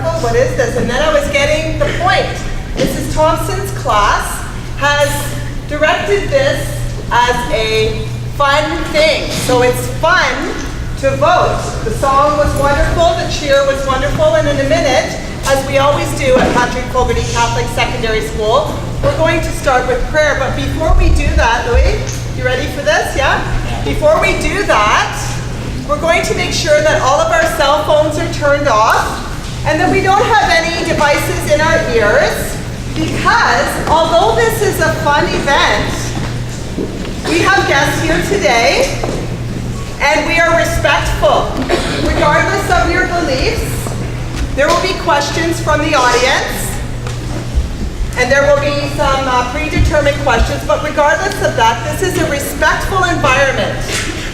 wonderful, what is this? And then I was getting the point. Mrs. Thompson's class has directed this as a fun thing. So it's fun to vote. The song was wonderful, the cheer was wonderful, and in a minute, as we always do at Patrick Fogarty Catholic Secondary School, we're going to start with prayer. But before we do that, Louis, you ready for this? Yeah? Before we do that, we're going to make sure that all of our cell phones are turned off and that we don't have any devices in our ears, because although this is a fun event, we have guests here today and we are respectful. Regardless of your beliefs, there will be questions from the audience and there will be some predetermined questions, but regardless of that, this is a respectful environment.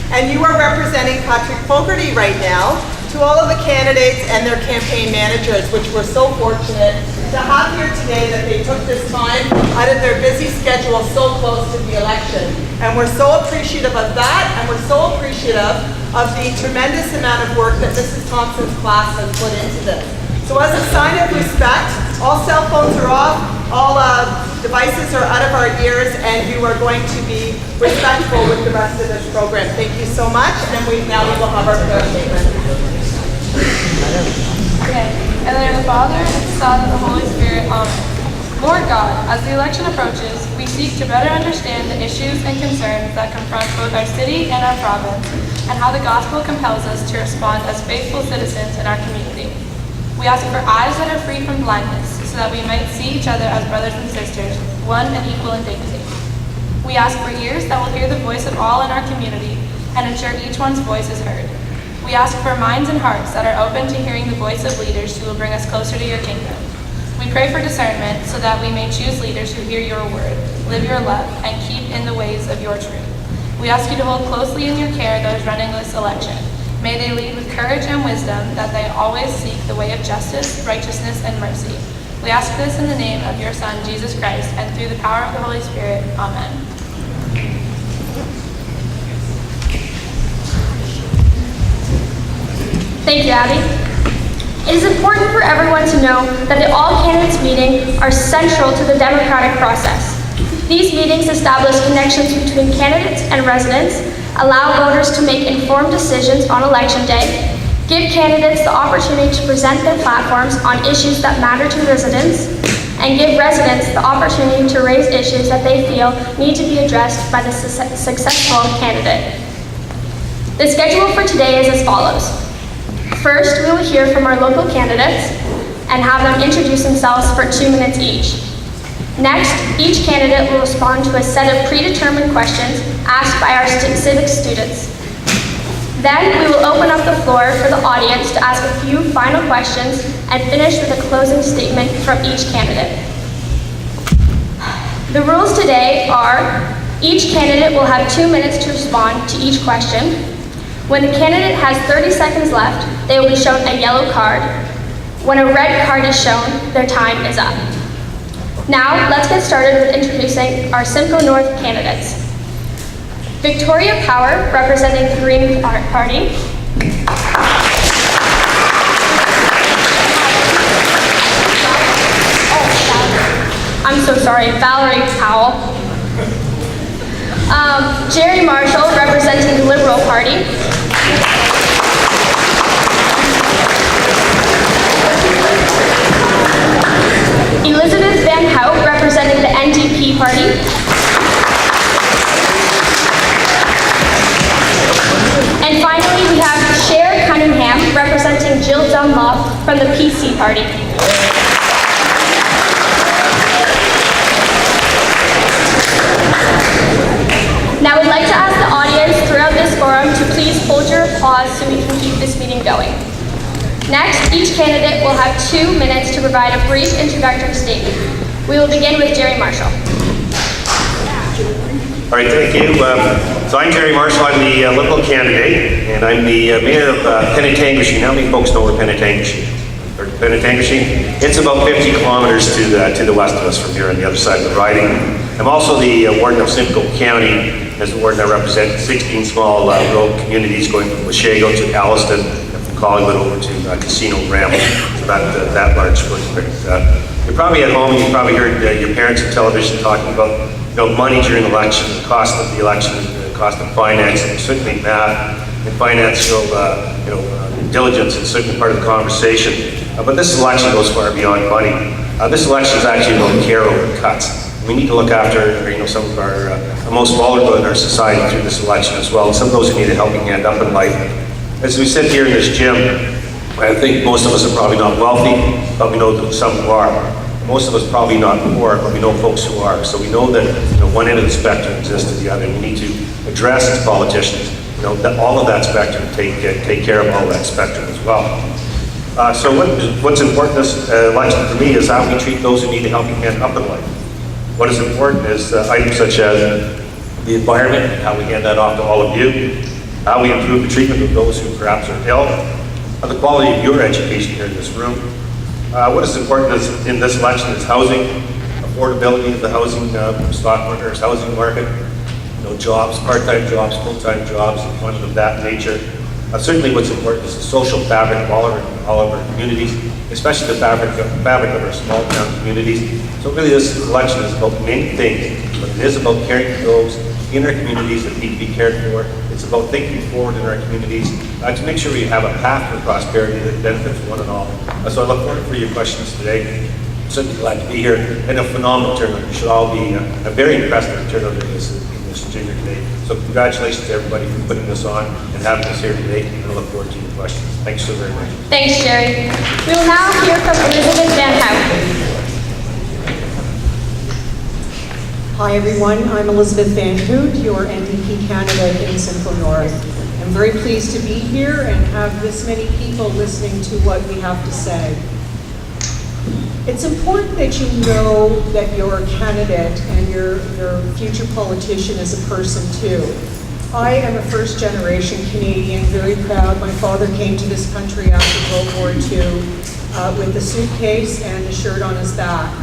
And you are representing Patrick Fogarty right now to all of the candidates and their campaign managers, which we're so fortunate to have here today that they took this time out of their busy schedule so close to the election. And we're so appreciative of that, and we're so appreciative of the tremendous amount of work that Mrs. Thompson's class has put into this. So as a sign of respect, all cell phones are off, all devices are out of our ears, and you are going to be respectful with the rest of this program. Thank you so much, and now we will have our prayer statement. Okay. In the name of the Father, and the Son, and the Holy Spirit. Amen. Lord God, as the election approaches, we seek to better understand the issues and concerns that confront both our city and our province, and how the gospel compels us to respond as faithful citizens in our community. We ask for eyes that are free from blindness, so that we might see each other as brothers and sisters, one and equal in dignity. We ask for ears that will hear the voice of all in our community and ensure each one's voice is heard. We ask for minds and hearts that are open to hearing the voice of leaders who will bring us closer to your kingdom. We pray for discernment so that we may choose leaders who hear your word, live your love, and keep in the ways of your truth. We ask you to hold closely in your care those running this election. May they lead with courage and wisdom, that they always seek the way of justice, righteousness, and mercy. We ask this in the name of your Son, Jesus Christ, and through the power of the Holy Spirit. Amen. Thank you, Abby. It is important for everyone to know that the all candidates meeting are central to the democratic process. These meetings establish connections between candidates and residents, allow voters to make informed decisions on election day, give candidates the opportunity to present their platforms on issues that matter to residents, and give residents the opportunity to raise issues that they feel need to be addressed by the successful candidate. The schedule for today is as follows. First, we will hear from our local candidates and have them introduce themselves for 2 minutes each. Next, each candidate will respond to a set of predetermined questions asked by our Civics students. Then we will open up the floor for the audience to ask a few final questions and finish with a closing statement from each candidate. The rules today are, each candidate will have 2 minutes to respond to each question. When the candidate has 30 seconds left, they will be shown a yellow card. When a red card is shown, their time is up. Now, let's get started with introducing our Simcoe North candidates. Victoria Power, representing the Green Party. I'm so sorry, Valerie Powell. Jerry Marshall, representing the Liberal Party. Elizabeth Van Hout, representing the NDP Party. And finally, we have Cher Cunningham, representing Jill Dunlop from the PC Party. Now I'd like to ask the audience throughout this forum to please hold your applause so we can keep this meeting going. Next, each candidate will have 2 minutes to provide a brief introductory statement. We will begin with Jerry Marshall. All right, thank you. So I'm Jerry Marshall. I'm the Liberal candidate, and I'm the mayor of Penetanguishene. How many folks know where Penetanguishene? It's about 50 kilometers to the west of us from here on the other side of the riding. I'm also the warden of Simcoe County. As the warden, I represent 16 small rural communities going from Washago to Alliston, from Collingwood over to Casino Ramble. It's about that large footprint. You're probably at home, you probably heard your parents on television talking about money during election, the cost of the election, the cost of financing, certainly math and financial diligence is certainly part of the conversation. But this election goes far beyond money. This election is actually about care over cuts. We need to look after some of our most vulnerable in our society through this election as well, and some of those who need a helping hand up in life. As we sit here in this gym, I think most of us are probably not wealthy, but we know that some who are. Most of us probably not poor, but we know folks who are. So we know that one end of the spectrum exists to the other. We need to address as politicians, that all of that spectrum, take care of all that spectrum as well. So what's important in this election for me is how we treat those who need a helping hand up in life. What is important is items such as the environment and how we hand that off to all of you, how we improve the treatment of those who perhaps are ill, the quality of your education here in this room. What is important in this election is housing, affordability of the housing stock market, housing market, jobs, part-time jobs, full-time jobs, employment of that nature. Certainly what's important is the social fabric of all of our communities, especially the fabric of our small town communities. So really this election is about many things, but it is about caring for those in our communities that need to be cared for. It's about thinking forward in our communities to make sure we have a path for prosperity that benefits one and all. So I look forward for your questions today. I'm certainly glad to be here, and a phenomenal turnout. You should all be very impressed with the turnout in this junior today. So congratulations to everybody for putting this on and having us here today, and I look forward to your questions. Thanks so very much. Thanks, Jerry. We will now hear from Elizabeth Van Houten. Hi everyone, I'm Elizabeth Van Hout, your NDP candidate in Simcoe North. I'm very pleased to be here and have this many people listening to what we have to say. It's important that you know that you're a candidate and your future politician is a person too. I am a first generation Canadian, very proud. My father came to this country after World War II with a suitcase and a shirt on his back.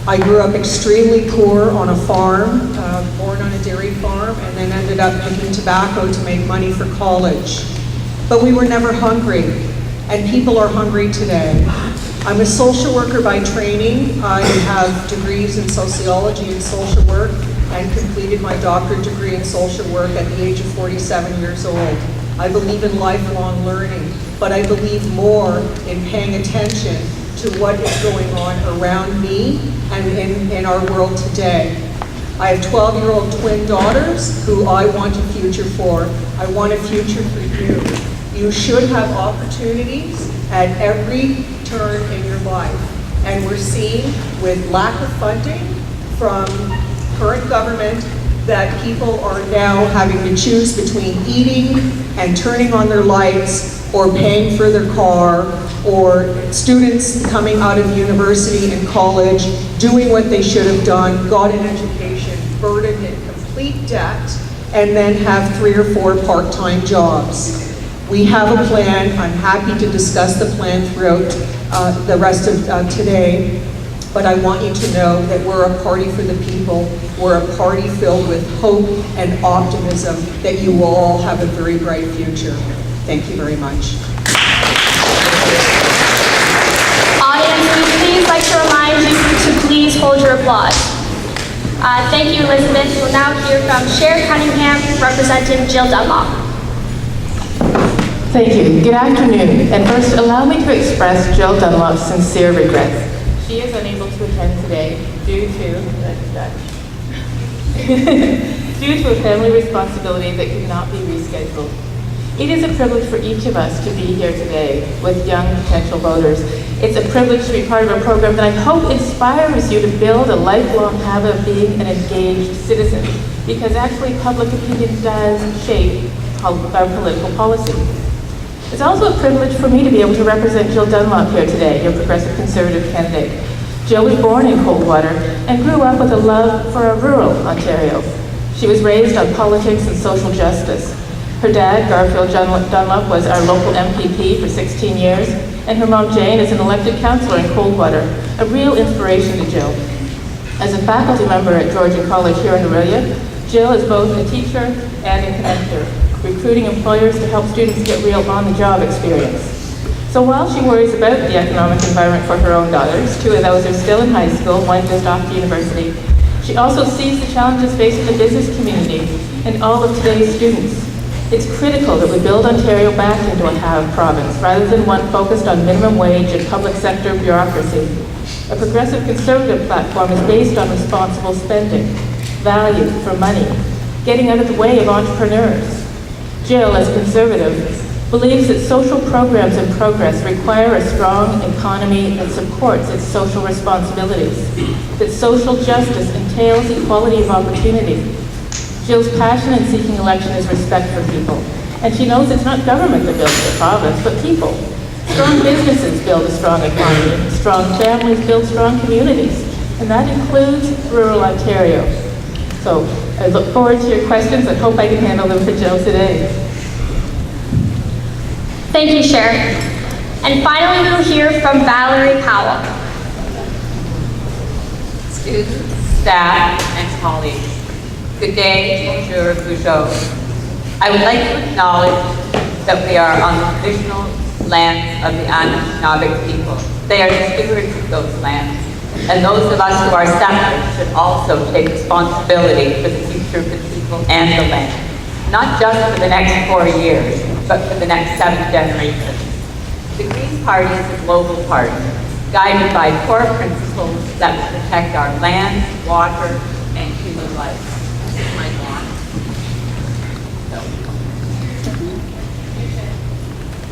I grew up extremely poor on a farm, born on a dairy farm, and then ended up picking tobacco to make money for college. But we were never hungry, and people are hungry today. I'm a social worker by training. I have degrees in sociology and social work, and completed my doctorate degree in social work at the age of 47 years old. I believe in lifelong learning, but I believe more in paying attention to what is going on around me and in our world today. I have 12-year-old twin daughters who I want a future for. I want a future for you. You should have opportunities at every turn in your life. And we're seeing with lack of funding from current government that people are now having to choose between eating and turning on their lights or paying for their car, or students coming out of university and college, doing what they should have done, got an education, burdened in complete debt, and then have 3 or 4 part-time jobs. We have a plan. I'm happy to discuss the plan throughout the rest of today, but I want you to know that we're a party for the people. We're a party filled with hope and optimism that you will all have a very bright future. Thank you very much. Audience, we'd please like to remind you to please hold your applause. Thank you, Elizabeth. We'll now hear from Cher Cunningham, representing Jill Dunlop. Thank you. Good afternoon. And first, allow me to express Jill Dunlop's sincere regrets. She is unable to attend today due to a family responsibility that could not be rescheduled. It is a privilege for each of us to be here today with young potential voters. It's a privilege to be part of a program that I hope inspires you to build a lifelong habit of being an engaged citizen, because actually public opinion does shape our political policy. It's also a privilege for me to be able to represent Jill Dunlop here today, your Progressive Conservative candidate. Jill was born in Coldwater and grew up with a love for a rural Ontario. She was raised on politics and social justice. Her dad, Garfield Dunlop, was our local MPP for 16 years, and her mom, Jane, is an elected councillor in Coldwater, a real inspiration to Jill. As a faculty member at Georgia College here in Aurelia, Jill is both a teacher and a connector, recruiting employers to help students get real on-the-job experience. So while she worries about the economic environment for her own daughters, 2 of those are still in high school, 1 just off to university, she also sees the challenges facing the business community and all of today's students. It's critical that we build Ontario back into a have province, rather than one focused on minimum wage and public sector bureaucracy. A progressive conservative platform is based on responsible spending, value for money, getting out of the way of entrepreneurs. Jill, as conservative, believes that social programs and progress require a strong economy that supports its social responsibilities, that social justice entails equality of opportunity. Jill's passion in seeking election is respect for people, and she knows it's not government that builds the province, but people. Strong businesses build a strong economy, strong families build strong communities, and that includes rural Ontario. So I look forward to your questions and hope I can handle them for Jill today. Thank you, Cher. And finally, we will hear from Valerie Powell. Students, staff, and colleagues, good day, bonjour, bonjour. I would like to acknowledge that we are on the traditional lands of the Anishinaabe people. They are the stewards of those lands, and those of us who are settlers should also take responsibility for the future of the people and the land, not just for the next 4 years, but for the next 7 generations. The Green Party is a global party, guided by core principles that will protect our land, water, and human life. This is my lawn.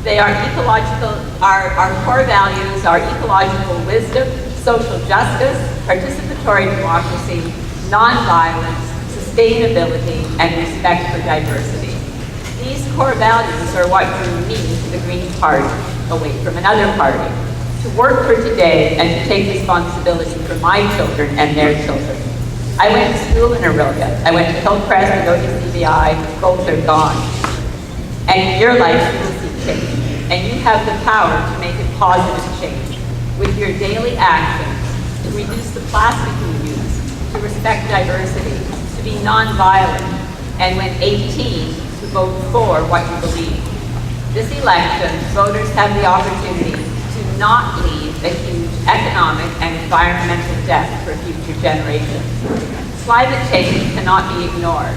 They are ecological, our core values are ecological wisdom, social justice, participatory democracy, nonviolence, sustainability, and respect for diversity. These core values are what drew me to the Green Party, away from another party, to work for today and to take responsibility for my children and their children. I went to school in Orillia. I went to Hillcrest, to go to CBI, both are gone. And in your life, you will see change. And you have the power to make a positive change with your daily actions, to reduce the plastic you use, to respect diversity, to be nonviolent, and when 18, to vote for what you believe. This election, voters have the opportunity to not leave a huge economic and environmental debt for future generations. Climate change cannot be ignored,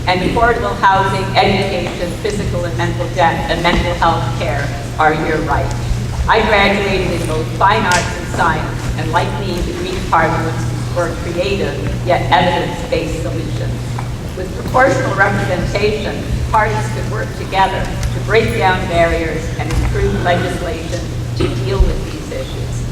and affordable housing, education, physical and mental debt, and mental health care are your rights. I graduated in both fine arts and science, and like me, the Green Party looks for creative yet evidence-based solutions. With proportional representation, parties could work together to break down barriers and improve legislation to deal with these issues.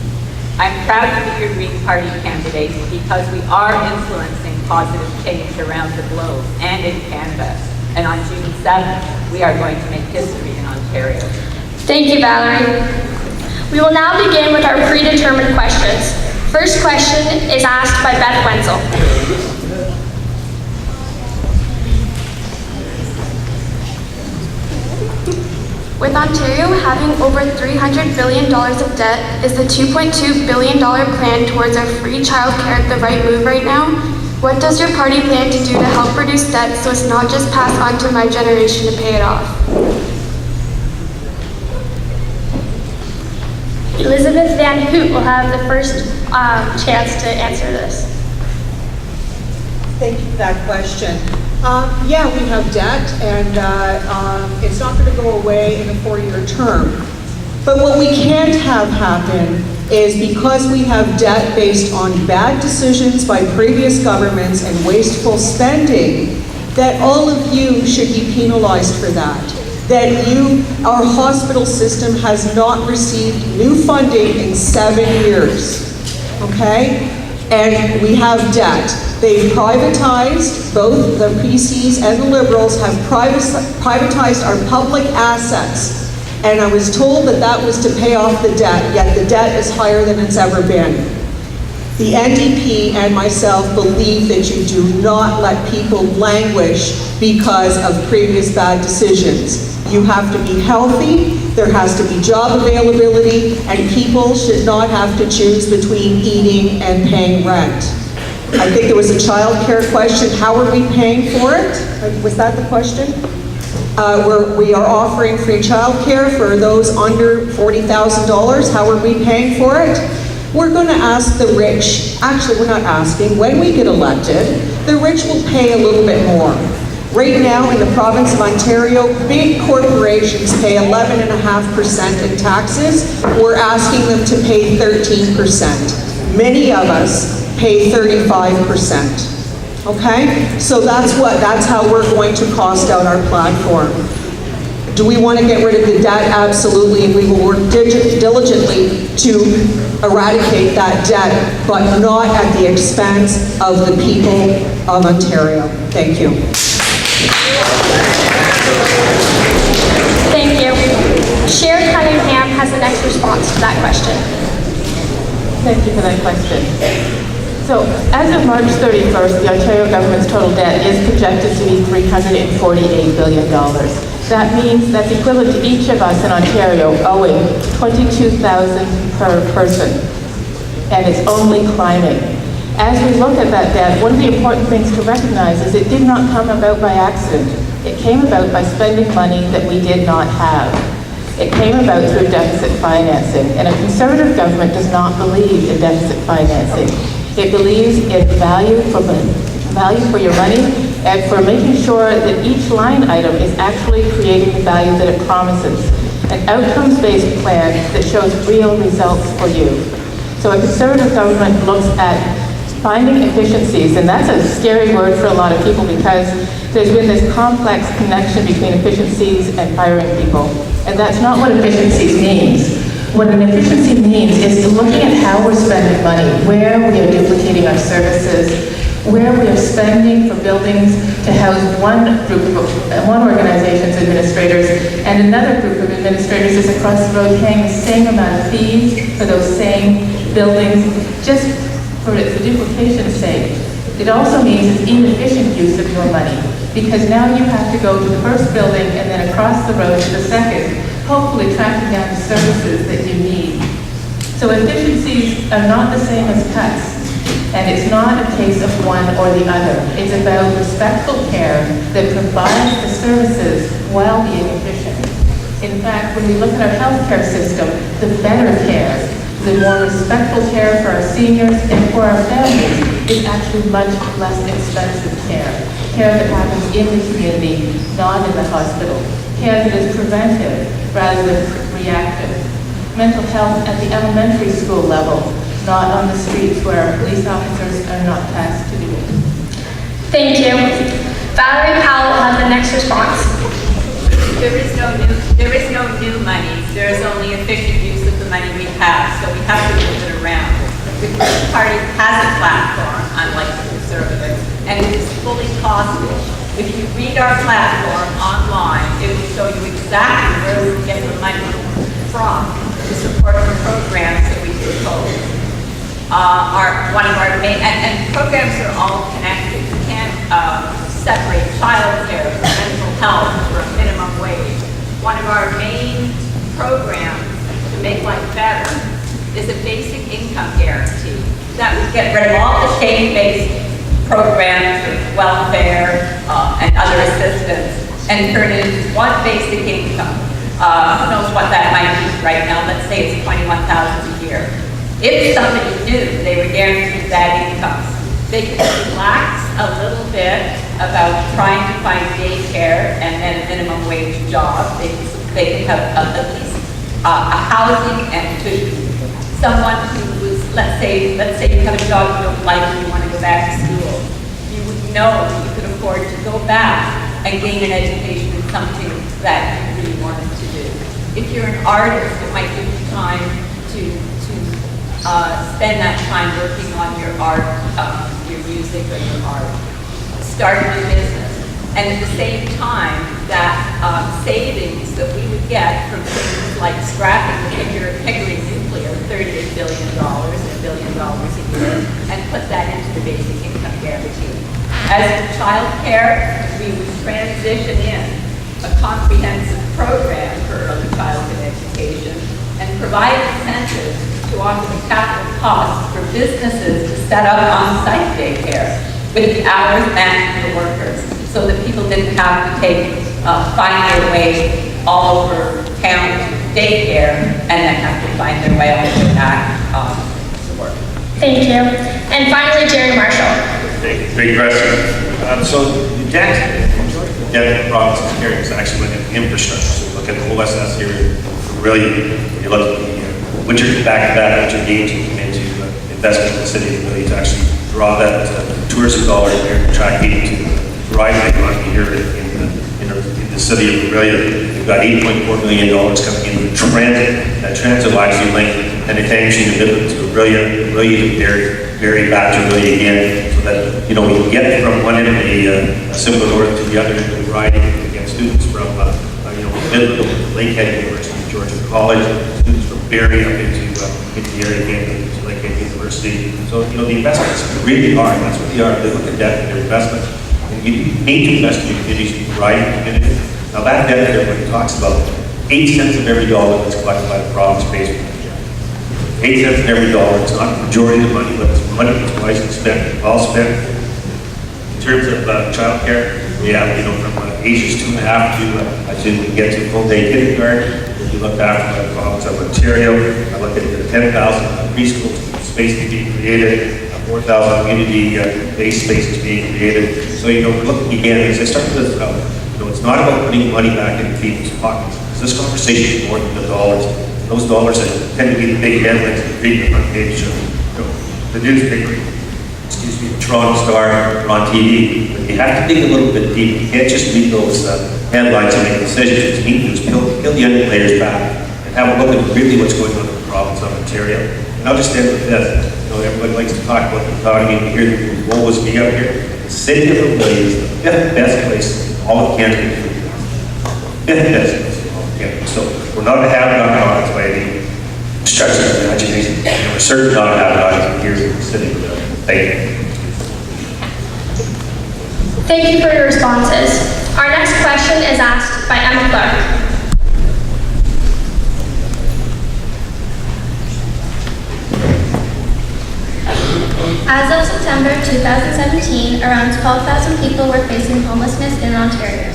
I'm proud to be your Green Party candidate because we are influencing positive change around the globe and in Canada. And on June 7th, we are going to make history in Ontario. Thank you, Valerie. We will now begin with our predetermined questions. First question is asked by Beth Wenzel. With Ontario having over $300 billion of debt, is the $2.2 billion plan towards our free childcare the right move right now? What does your party plan to do to help reduce debt so it's not just passed on to my generation to pay it off? Elizabeth Van Hoot will have the first chance to answer this. Thank you for that question. Yeah, we have debt, and it's not going to go away in a 4-year term. But what we can't have happen is, because we have debt based on bad decisions by previous governments and wasteful spending, that all of you should be penalized for that. That our hospital system has not received new funding in 7 years, okay? And we have debt. They've privatized, both the PCs and the Liberals have privatized our public assets. And I was told that that was to pay off the debt, yet the debt is higher than it's ever been. The NDP and myself believe that you do not let people languish because of previous bad decisions. You have to be healthy, there has to be job availability, and people should not have to choose between eating and paying rent. I think there was a child care question. How are we paying for it? Was that the question? We are offering free childcare for those under $40,000. How are we paying for it? We're going to ask the rich, actually we're not asking, when we get elected, the rich will pay a little bit more. Right now in the province of Ontario, big corporations pay 11.5% in taxes. We're asking them to pay 13%. Many of us pay 35%. Okay? So that's how we're going to cost out our platform. Do we want to get rid of the debt? Absolutely, and we will work diligently to eradicate that debt, but not at the expense of the people of Ontario. Thank you. Thank you. Chair Cunningham has the next response to that question. Thank you for that question. So, as of March 31st, the Ontario government's total debt is projected to be $348 billion. That means that's equivalent to each of us in Ontario owing $22,000 per person, and it's only climbing. As we look at that debt, one of the important things to recognize is it did not come about by accident. It came about by spending money that we did not have. It came about through deficit financing, and a Conservative government does not believe in deficit financing. It believes in value for your money and for making sure that each line item is actually creating the value that it promises. An outcomes-based plan that shows real results for you. So a Conservative government looks at finding efficiencies, and that's a scary word for a lot of people because there's been this complex connection between efficiencies and firing people. And that's not what efficiencies means. What an efficiency means is looking at how we're spending money, where we are duplicating our services, where we are spending for buildings to house one organization's administrators and another group of administrators is across the road paying the same amount of fees for those same buildings just for the duplication's sake. It also means it's inefficient use of your money because now you have to go to the first building and then across the road to the second, hopefully tracking down the services that you need. So efficiencies are not the same as cuts. And it's not a case of one or the other. It's about respectful care that provides the services while being efficient. In fact, when we look at our healthcare system, the better care, the more respectful care for our seniors and for our families is actually much less expensive care. Care that happens in the community, not in the hospital. Care that is preventive rather than reactive. Mental health at the elementary school level, not on the streets where police officers are not tasked to do it. Thank you. Valerie Powell has the next response. There is no new money. There is only efficient use of the money we have, so we have to move it around. The Green Party has a platform, unlike the Conservatives, and it is fully costed. If you read our platform online, it will show you exactly where we get the money from to support the programs that we propose. One of our main, and programs are all connected. You can't separate childcare from mental health or minimum wage. One of our main programs to make life better is a basic income guarantee. That would get rid of all the shame-based programs of welfare and other assistance and turn it into one basic income. Who knows what that might be right now? Let's say it's $21,000 a year. If somebody knew they were guaranteed that income, they could relax a little bit about trying to find daycare and a minimum wage job. They could have at least a housing and food. Someone who was, let's say you have a job you don't like and you want to go back to school. You would know that you could afford to go back and gain an education in something that you really wanted to do. If you're an artist, it might give you time to spend that time working on your art, your music or your art. Start a new business. And at the same time, that savings that we would get from things like scrapping the Pickering nuclear, $38 billion, $1 billion a year, and put that into the basic income guarantee. As for child care, we would transition in a comprehensive program for early childhood education and provide incentives to offer the capital costs for businesses to set up on-site daycare with the hours matched to the workers so that people didn't have to take find their way all over town to daycare and then have to find their way all the way back to work. Thank you. And finally, Jerry Marshall. Great question. So the debt of the province is carrying is actually went into infrastructure. So look at the OSS here, really, you look at the winter back-to-back winter games and come into investment in the city really to actually draw that tourism dollar in there to try to drive the economy here in the city of Aurelia. We've got $8.4 million coming into transit. That transit will actually link Penetangee to Aurelia to Barrie back to Aurelia again, so that we can get from one end of the Simcoe North to the other end of the riding and get students from Midland, Lakehead University, Georgia College, students from Barrie up into the area again, to Lakehead University. So the investments really are, and that's what they are. They look at debt and their investments. And you need to invest in your communities, you provide your community. Now that debt that everybody talks about, 8 cents of every dollar that's collected by the province pays for that debt. 8 cents of every dollar, it's not the majority of the money, but it's money that's wisely spent, well spent. In terms of child care, we have, from ages 2.5 to we get to full day kindergarten. If you look after the province of Ontario, I look at the 10,000 preschool space being created, 4,000 community-based spaces being created. So, we're looking again, as I started this out, it's not about putting money back into people's pockets. This conversation is more than the dollars. Those dollars that tend to be the big headlines that read the front page of the newspaper, Toronto Star, or on TV. But you have to dig a little bit deeper. You can't just read those headlines and make decisions. What you need to do is peel the onion layers back and have a look at really what's going on in the province of Ontario. And I'll just end with this. Everybody likes to talk about the economy, and you hear the woe was me up here. The city of Aurelia is the 5th best place in all of Canada. 5th best place in all of Canada. So we're not a have-not by any stretch of the imagination. And we're certainly not a have-not here in the city. Thank you. Thank you for your responses. Our next question is asked by Emma Clark. As of September 2017, around 12,000 people were facing homelessness in Ontario.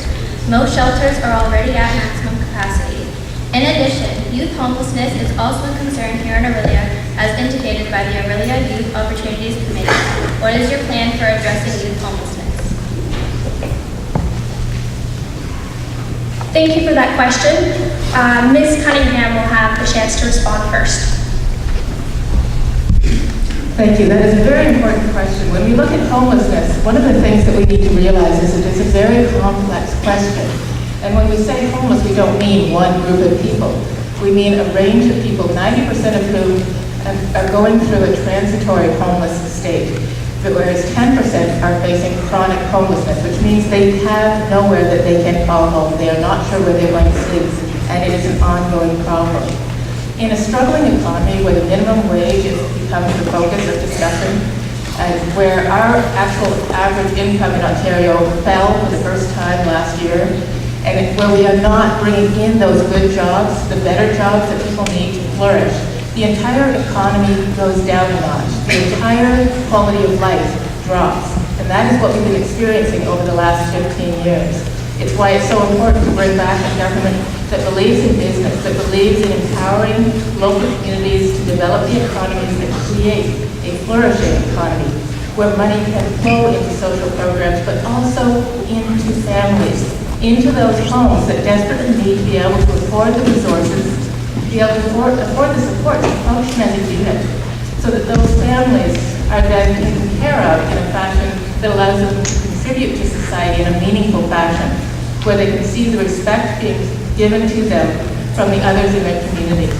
Most shelters are already at maximum capacity. In addition, youth homelessness is also a concern here in Aurelia, as indicated by the Aurelia Youth Opportunities Committee. What is your plan for addressing youth homelessness? Thank you for that question. Ms. Cunningham will have the chance to respond first. Thank you. That is a very important question. When we look at homelessness, one of the things that we need to realize is that it's a very complex question. And when we say homeless, we don't mean one group of people. We mean a range of people, 90% of whom are going through a transitory homeless state, whereas 10% are facing chronic homelessness, which means they have nowhere that they can call home. They are not sure where they're going to sleep, and it is an ongoing problem. In a struggling economy where the minimum wage becomes the focus of discussion, and where our actual average income in Ontario fell for the first time last year, and where we are not bringing in those good jobs, the better jobs that people need to flourish, the entire economy goes down a notch. The entire quality of life drops. And that is what we've been experiencing over the last 15 years. It's why it's so important to bring back a government that believes in business, that believes in empowering local communities to develop the economies that create a flourishing economy, where money can flow into social programs, but also into families, into those homes that desperately need to be able to afford the resources, to be able to afford the support to function as a unit, so that those families are then taken care of in a fashion that allows them to contribute to society in a meaningful fashion, where they can see the respect being given to them from the others in their community.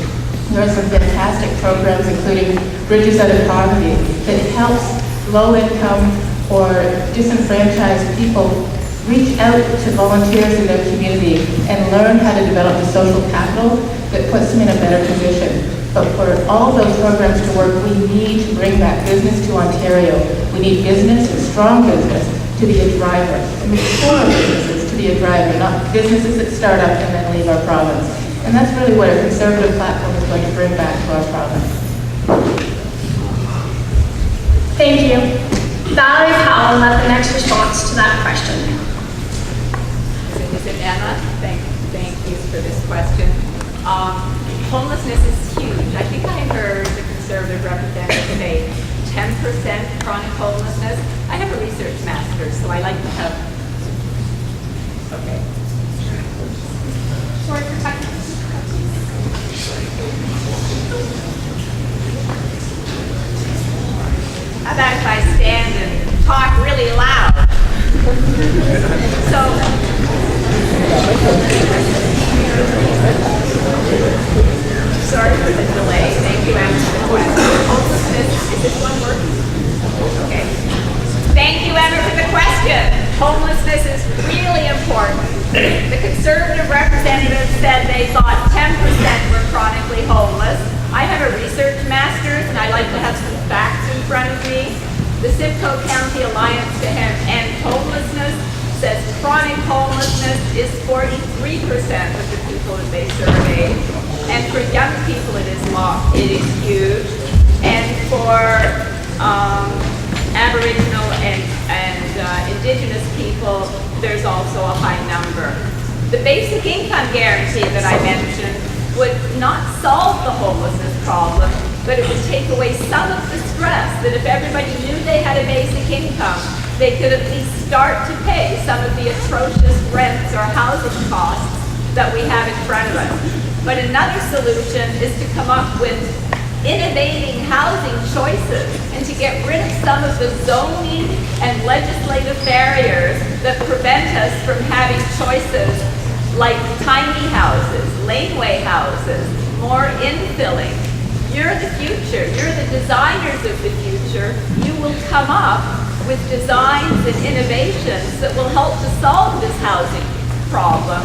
There are some fantastic programs, including Bridges Out of Poverty, that helps low-income or disenfranchised people reach out to volunteers in their community and learn how to develop the social capital that puts them in a better position. But for all those programs to work, we need to bring back business to Ontario. We need business, and strong business, to be a driver. And mature businesses to be a driver, not businesses that start up and then leave our province. And that's really what a Conservative platform is going to bring back to our province. Thank you. Valerie Powell will have the next response to that question. Is it Anna. Thank you for this question. Homelessness is huge. I think I heard the Conservative representative say 10% chronic homelessness. I have a research master's, so I like to have. Okay. Sorry for technical difficulties. How about if I stand and talk really loud? Sorry for the delay. Thank you, Anna, for the question. Homelessness, is this one working? Okay. Thank you, Emma, for the question. Homelessness is really important. The Conservative representative said they thought 10% were chronically homeless. I have a research master's, and I like to have some facts in front of me. The Simcoe County Alliance to End Homelessness says chronic homelessness is 43% of the people that they surveyed. And for young people, it is huge. And for Aboriginal and Indigenous people, there's also a high number. The basic income guarantee that I mentioned would not solve the homelessness problem, but it would take away some of the stress that if everybody knew they had a basic income, they could at least start to pay some of the atrocious rents or housing costs that we have in front of us. But another solution is to come up with innovating housing choices and to get rid of some of the zoning and legislative barriers that prevent us from having choices like tiny houses, laneway houses, more infilling. You're the future. You're the designers of the future. You will come up with designs and innovations that will help to solve this housing problem.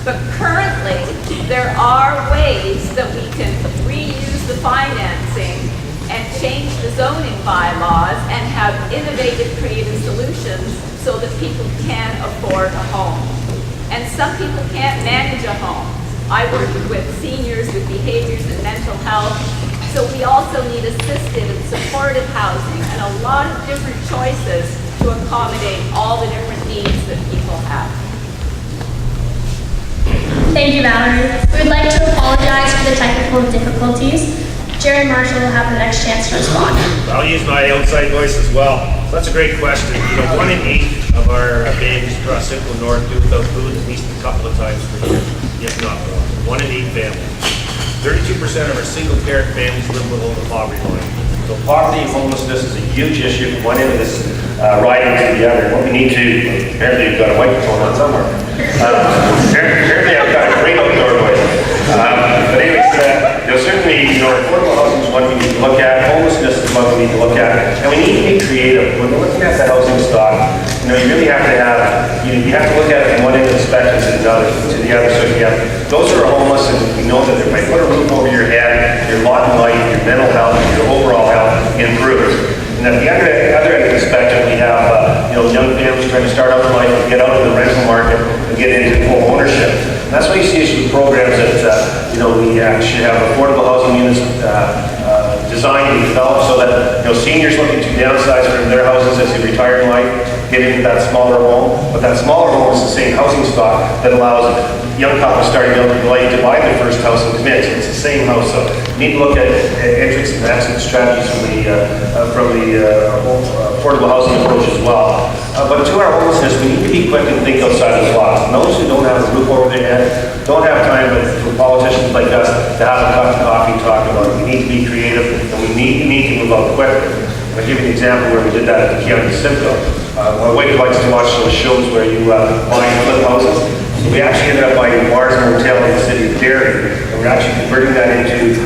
But currently, there are ways that we can reuse the financing and change the zoning bylaws and have innovative, creative solutions so that people can afford a home. And some people can't manage a home. I work with seniors with behaviors and mental health, so we also need assisted and supportive housing and a lot of different choices to accommodate all the different needs that people have. Thank you, Valerie. We would like to apologize for the technical difficulties. Jerry Marshall will have the next chance to respond. I'll use my outside voice as well. So that's a great question. 1 in 8 of our babies across Simcoe North do without food at least a couple of times per year, if not more. 1 in 8 families. 32% of our single-parent families live below the poverty line. So poverty and homelessness is a huge issue from one end of this riding to the other. What we need to, apparently you've got a microphone on somewhere. Apparently I've got a great outdoor voice. But anyways, certainly, affordable housing is one we need to look at. Homelessness is one we need to look at. And we need to be creative. When we're looking at the housing stock, you really have to have, you have to look at it from one end of the spectrum to the other. So you have those who are homeless, and we know that if I put a roof over your head, your lot in life, your mental health, your overall health improves. And at the other end of the spectrum, we have young families trying to start out in life and get out of the rental market and get into home ownership. And that's why you see issues with programs that we actually have affordable housing units designed and developed so that seniors looking to downsize from their houses as they retire in life get into that smaller home. But that smaller home is the same housing stock that allows young couples starting out in life to buy their first house and commit. So it's the same house. So we need to look at entrance and exit strategies from the affordable housing approach as well. But to our homelessness, we need to be quick and think outside the box. And those who don't have a roof over their head don't have time for politicians like us to have a cup of coffee and talk about it. We need to be creative, and we need to move out quickly. I'll give you an example where we did that at the county of Simcoe. My wife likes to watch those shows where you buy and flip houses. So we actually ended up buying Mars Motel in the city of Derry, and we're actually converting that into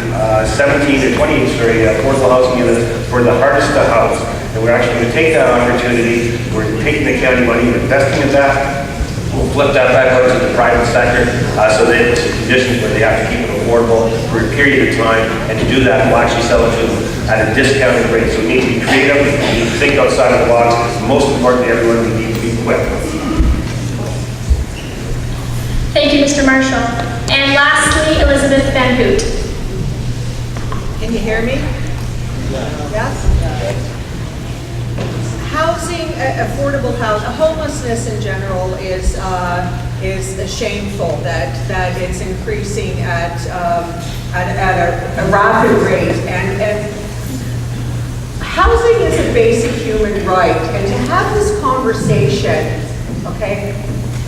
17 or 28-story affordable housing units for the hardest to house. And we're actually going to take that opportunity. We're taking the county money, we're investing in that. We'll flip that back out to the private sector so that it's conditions where they have to keep it affordable for a period of time. And to do that, we'll actually sell it to them at a discounted rate. So we need to be creative, we need to think outside of the box. Most importantly, everyone, we need to be quick. Thank you, Mr. Marshall. And lastly, Elizabeth Van Hoot. Can you hear me? Yes? Housing, affordable housing, homelessness in general is is shameful, that it's increasing at a rapid rate. And housing is a basic human right, and to have this conversation, okay,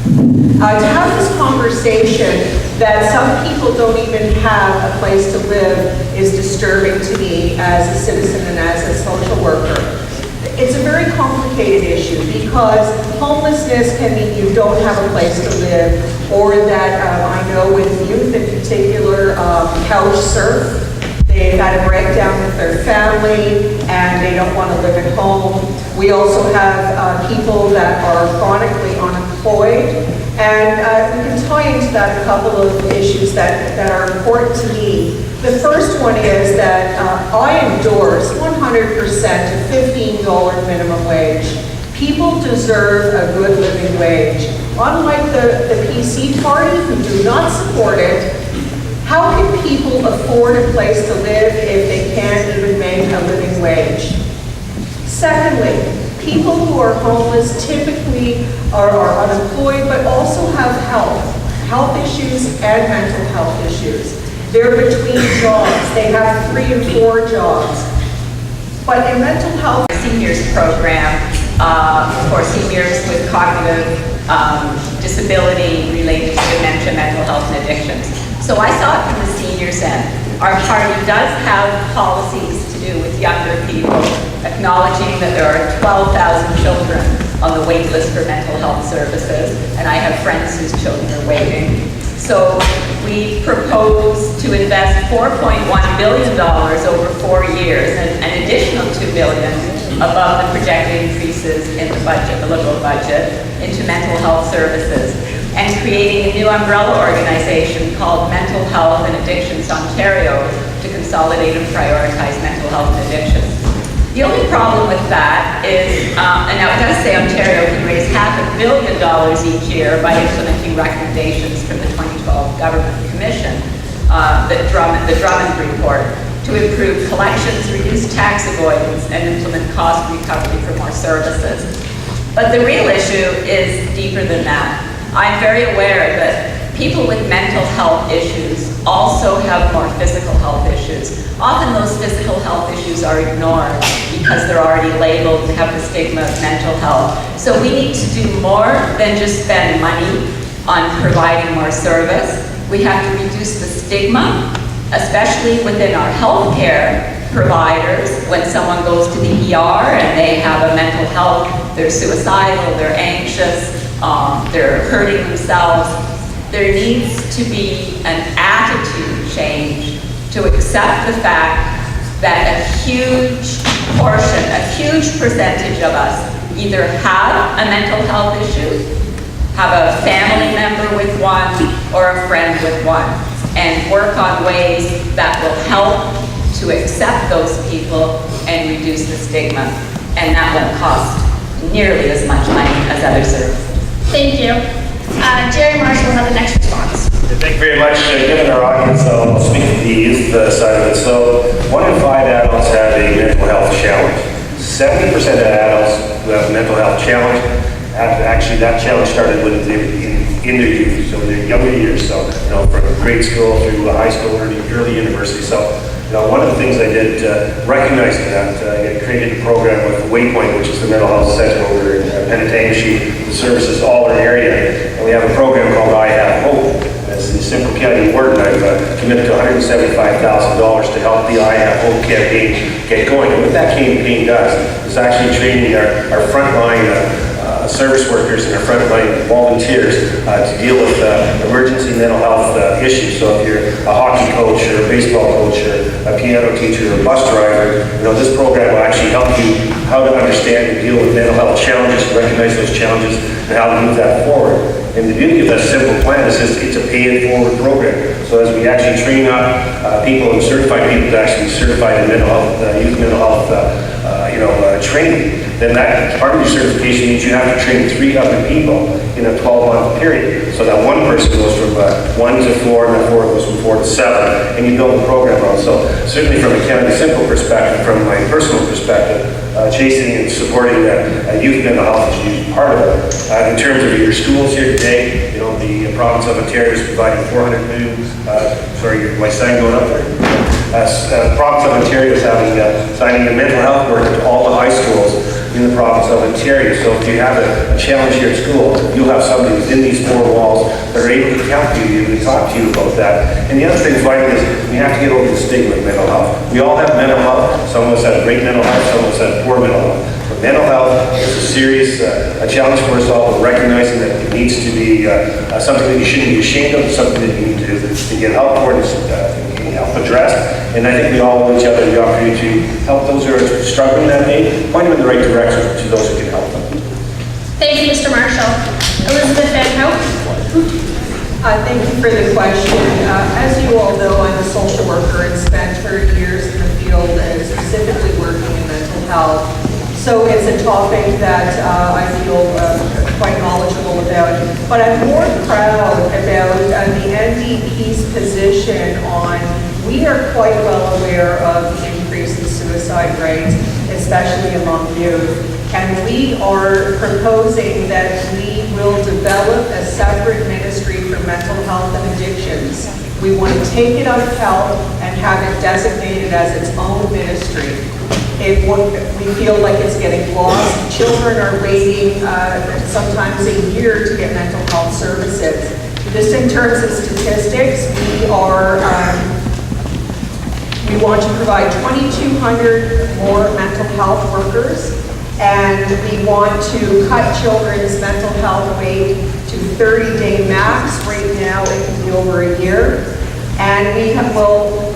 to have this conversation that some people don't even have a place to live is disturbing to me as a citizen and as a social worker. It's a very complicated issue because homelessness can mean you don't have a place to live, or that I know with youth in particular, couch surf. They've had a breakdown with their family and they don't want to live at home. We also have people that are chronically unemployed. And we can tie into that a couple of issues that are important to me. The first one is that I endorse 100% a $15 minimum wage. People deserve a good living wage. Unlike the PC party, who do not support it, how can people afford a place to live if they can't even make a living wage? Secondly, people who are homeless typically are unemployed, but also have health issues and mental health issues. They're between jobs. They have 3 and 4 jobs. But in mental health, seniors program for seniors with cognitive disability related to dementia, mental health, and addictions. So I saw it from the seniors end. Our party does have policies to do with younger people, acknowledging that there are 12,000 children on the wait list for mental health services, and I have friends whose children are waiting. So we propose to invest $4.1 billion over 4 years, and an additional $2 billion above the projected increases in the budget, the Liberal budget, into mental health services, and creating a new umbrella organization called Mental Health and Addictions Ontario to consolidate and prioritize mental health and addictions. The only problem with that is, and now it does say Ontario can raise $500 million each year by implementing recommendations from the 2012 Government Commission, the Drummond Report, to improve collections, reduce tax avoidance, and implement cost recovery for more services. But the real issue is deeper than that. I'm very aware that people with mental health issues also have more physical health issues. Often those physical health issues are ignored because they're already labeled and have the stigma of mental health. So we need to do more than just spend money on providing more service. We have to reduce the stigma, especially within our healthcare providers. When someone goes to the ER and they have a mental health, they're suicidal, they're anxious, they're hurting themselves. There needs to be an attitude change to accept the fact that a huge portion, a huge percentage of us either have a mental health issue, have a family member with one, or a friend with one, and work on ways that will help to accept those people and reduce the stigma. And that won't cost nearly as much money as other services. Thank you. Jerry Marshall will have the next response. Thank you very much. Given our audience, I'll speak to the youth side of it. So 1 in 5 adults have a mental health challenge. 70% of adults who have a mental health challenge, actually that challenge started when in their youth, so in their younger years. So, from grade school through high school or early university. So, one of the things I did, recognizing that, I created a program with Waypoint, which is the mental health center over in Penetanguishene, that services all our area. And we have a program called I Have Hope. As the Simcoe County Warden, I've committed to $175,000 to help the I Have Hope campaign get going. And what that campaign does is actually training our frontline service workers and our frontline volunteers to deal with emergency mental health issues. So if you're a hockey coach or a baseball coach or a piano teacher or a bus driver, this program will actually help you how to understand and deal with mental health challenges, recognize those challenges, and how to move that forward. And the beauty of that simple plan is it's a pay-it-forward program. So as we actually train up people and certify people to actually be certified in mental health, youth mental health training, then that part of your certification means you have to train 3 other people in a 12-month period. So that one person goes from 1 to 4, and that 4 goes from 4 to 7, and you build the program on. So certainly from a County Simcoe perspective, from my personal perspective, chasing and supporting youth mental health issues, part of it. In terms of your schools here today, you know, the province of Ontario is providing 400 new, my sign going up there? The province of Ontario is signing a mental health worker to all the high schools in the province of Ontario. So if you have a challenge here at school, you'll have somebody within these four walls that are able to help you and talk to you about that. And the other thing finally is we have to get over the stigma of mental health. We all have mental health. Some of us have great mental health, some of us have poor mental health. But mental health is a serious a challenge for us all, but recognizing that it needs to be something that you shouldn't be ashamed of, something that you need to get help for and help address. And I think we all owe each other the opportunity to help those who are struggling that day, point them in the right direction to those who can help them. Thank you, Mr. Marshall. Elizabeth Van Hout. Thank you for the question. As you all know, I'm a social worker and spent 30 years in the field and specifically working in mental health. So it's a topic that I feel quite knowledgeable about. But I'm more proud about the NDP's position on, we are quite well aware of the increase in suicide rates, especially among youth. And we are proposing that we will develop a separate ministry for mental health and addictions. We want to take it out of health and have it designated as its own ministry. We feel like it's getting lost. Children are waiting sometimes a year to get mental health services. Just in terms of statistics, we want to provide 2,200 more mental health workers, and we want to cut children's mental health wait to 30-day max. Right now it can be over a year. And we will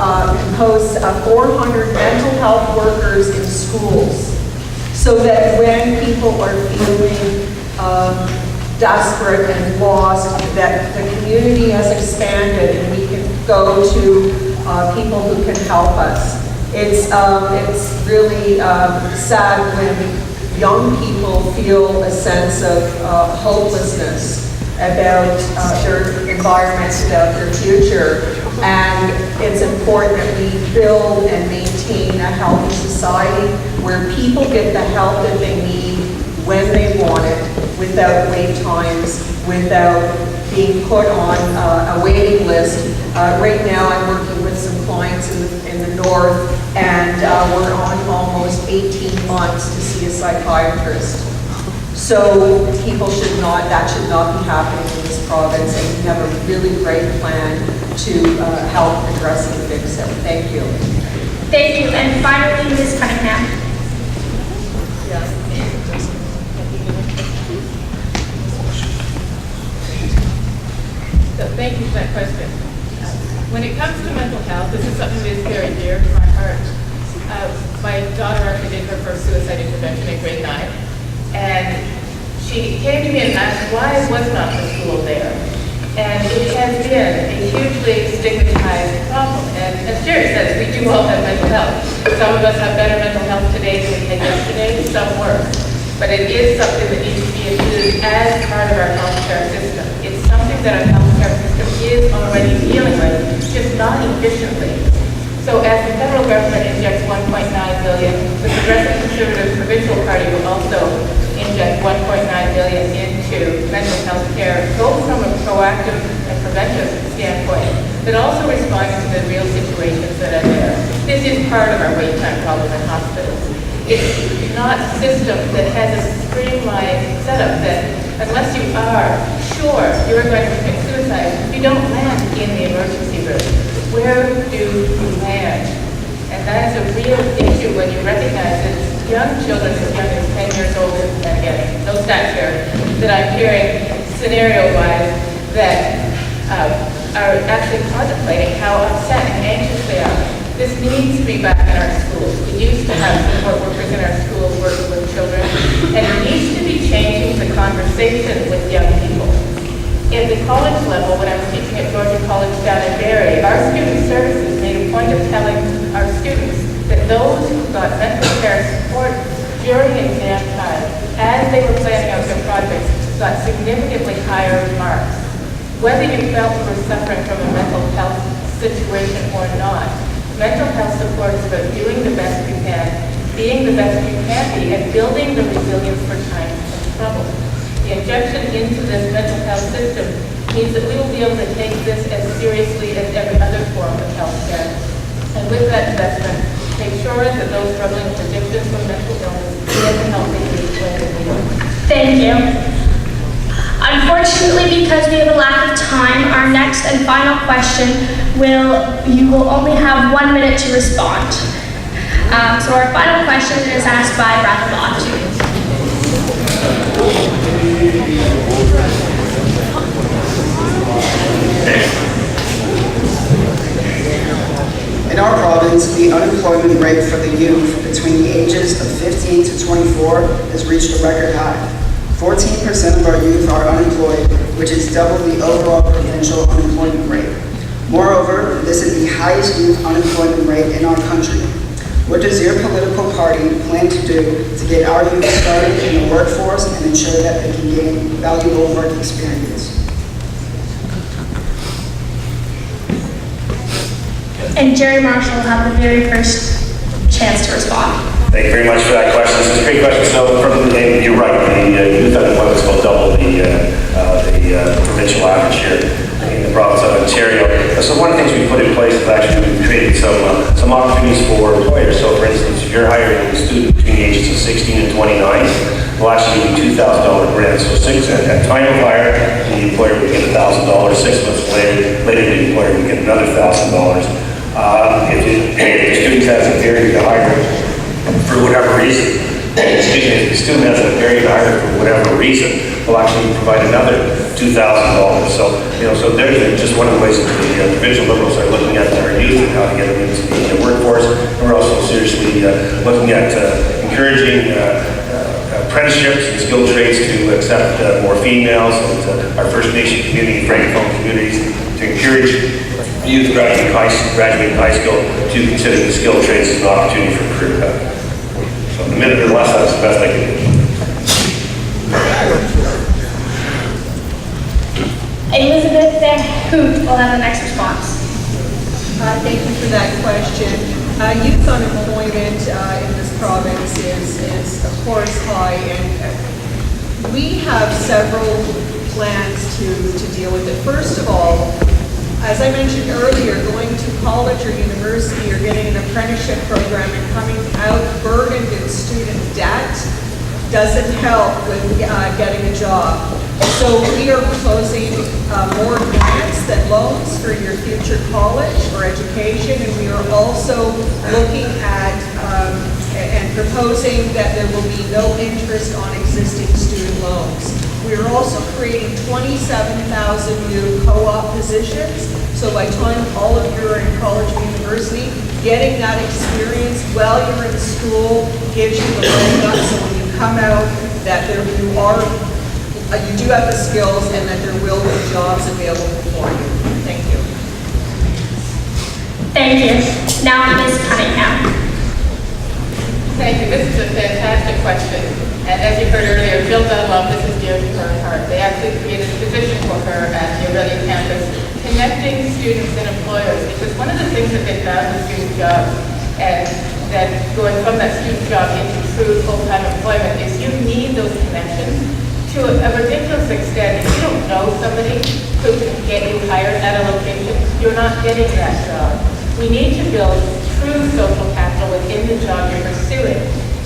impose 400 mental health workers in schools, so that when people are feeling desperate and lost, that the community has expanded and we can go to people who can help us. It's really sad when young people feel a sense of hopelessness about their environment, about their future. And it's important that we build and maintain a healthy society where people get the help that they need when they want it, without wait times, without being put on a waiting list. Right now I'm working with some clients in the north, and we're on almost 18 months to see a psychiatrist. So that should not be happening in this province, and we have a really great plan to help address and fix it. Thank you. Thank you. And finally, Ms. Cunningham. So thank you for that question. When it comes to mental health, this is something that is very dear to my heart. My daughter actually did her first suicide intervention in grade 9, and she came to me and asked why was not the school there. And it has been a hugely stigmatized problem. And as Jerry says, we do all have mental health. Some of us have better mental health today than we had yesterday, some worse. But it is something that needs to be included as part of our healthcare system. It's something that our healthcare system is already dealing with, just not efficiently. So as the federal government injects $1.9 billion, the Progressive Conservative Provincial Party will also inject $1.9 billion into mental health care, both from a proactive and preventive standpoint, but also responding to the real situations that are there. This is part of our wait time problem in hospitals. It's not a system that has a streamlined setup that unless you are sure you're going to commit suicide, you don't land in the emergency room. Where do you land? And that's a real issue when you recognize that young children as young as 10 years old, and again, no stats here, that I'm hearing scenario-wise that are actually contemplating how upset and anxious they are. This needs to be back in our schools. We used to have support workers in our schools working with children, and it needs to be changing the conversation with young people. At the college level, when I was teaching at Georgia College down in Barrie, our student services made a point of telling our students that those who got mental care support during exam time, as they were planning out their projects, got significantly higher marks. Whether you felt you were suffering from a mental health situation or not, mental health support is about doing the best you can, being the best you can be, and building the resilience for times of trouble. The injection into this mental health system means that we will be able to take this as seriously as every other form of health care. And with that investment, make sure that those struggling with addictions or mental illness get the help they need when they need it. Thank you. Unfortunately, because we have a lack of time, our next and final question you will only have 1 minute to respond. So our final question is asked by Brad Lodge. In our province, the unemployment rate for the youth between the ages of 15 to 24 has reached a record high. 14% of our youth are unemployed, which is double the overall provincial unemployment rate. Moreover, this is the highest youth unemployment rate in our country. What does your political party plan to do to get our youth started in the workforce and ensure that they can gain valuable work experience? And Jerry Marshall will have the very first chance to respond. Thank you very much for that question. This is a great question. So, you're right. The youth unemployment is about double the provincial average here in the province of Ontario. So, one of the things we put in place is actually we've created some opportunities for employers. So, for instance, if you're hiring a student between the ages of 16 and 29, we'll actually give you $2,000 grant. So, at time of hire, the employer would get $1,000. 6 months later, the employer would get another $1,000. If the student has a period to hire for whatever reason, if the student has a period to hire for whatever reason, we'll actually provide another $2,000. So, so there's just one of the ways that the provincial Liberals are looking at our youth and how to get them into the workforce. And we're also seriously looking at encouraging apprenticeships and skilled trades to accept more females, and our First Nation community, Francophone communities, to encourage youth graduating high school to consider the skilled trades as an opportunity for career path. So in a minute or less, that's the best I can do. Elizabeth Van Hoot will have the next response. Thank you for that question. Youth unemployment in this province is of course high, and we have several plans to deal with it. First of all, as I mentioned earlier, going to college or university or getting an apprenticeship program and coming out burdened in student debt doesn't help with getting a job. So we are proposing more grants than loans for your future college or education, and we are also looking at and proposing that there will be no interest on existing student loans. We are also creating 27,000 new co-op positions. So by the time all of you are in college or university, getting that experience while you're in school gives you the leg up, so when you come out that you do have the skills and that there will be jobs available for you. Thank you. Thank you. Now Ms. Cunningham. Thank you. This is a fantastic question. And as you heard earlier, Jill Dunlop, this is dear to her heart. They actually created a position for her at the Aurelia campus, connecting students and employers. Because one of the things that they found with student jobs, and that going from that student job into true full-time employment, is you need those connections to a ridiculous extent. If you don't know somebody who can get you hired at a location, you're not getting that job. We need to build true social capital within the job you're pursuing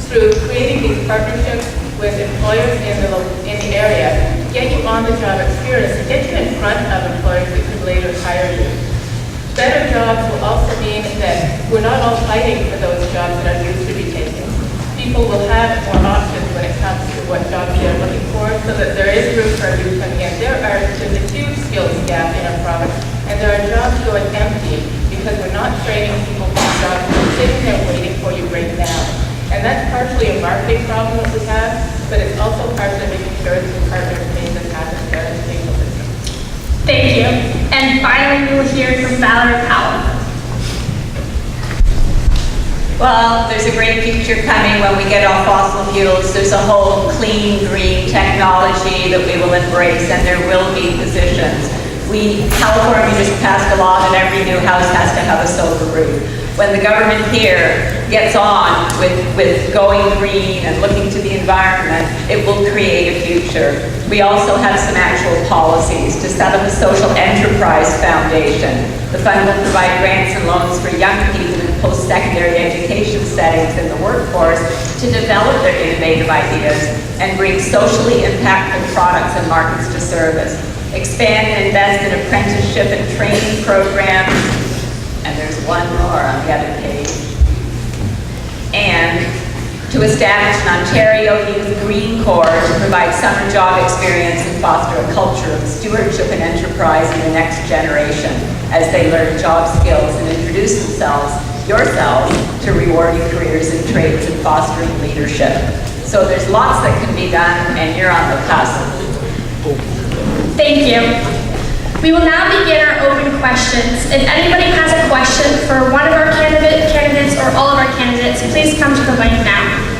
through creating these partnerships with employers in the area, get you on the job experience, and get you in front of employers that could later hire you. Better jobs will also mean that we're not all fighting for those jobs that our youth should be taking. People will have more options when it comes to what jobs they're looking for, so that there is room for our youth coming in. There's a huge skills gap in our province, and there are jobs going empty because we're not training people for jobs that are sitting there waiting for you right now. And that's partially a marketing problem that we have, but it's also partially making sure that the partners make this happen for our educational system. Thank you. And finally, we will hear from Valerie Powell. Well, there's a great future coming when we get off fossil fuels. There's a whole clean, green technology that we will embrace, and there will be positions. California just passed a law that every new house has to have a solar roof. When the government here gets on with going green and looking to the environment, it will create a future. We also have some actual policies to set up a social enterprise foundation. The fund will provide grants and loans for young people in post-secondary education settings in the workforce to develop their innovative ideas and bring socially impactful products and markets to service. Expand and invest in apprenticeship and training programs. And there's one more on the other page. And to establish an Ontario Youth Green Corps to provide summer job experience and foster a culture of stewardship and enterprise in the next generation as they learn job skills and introduce yourselves to rewarding careers in trades and fostering leadership. So there's lots that can be done, and you're on the cusp. Thank you. We will now begin our open questions. If anybody has a question for one of our candidates or all of our candidates, please come to the mic now.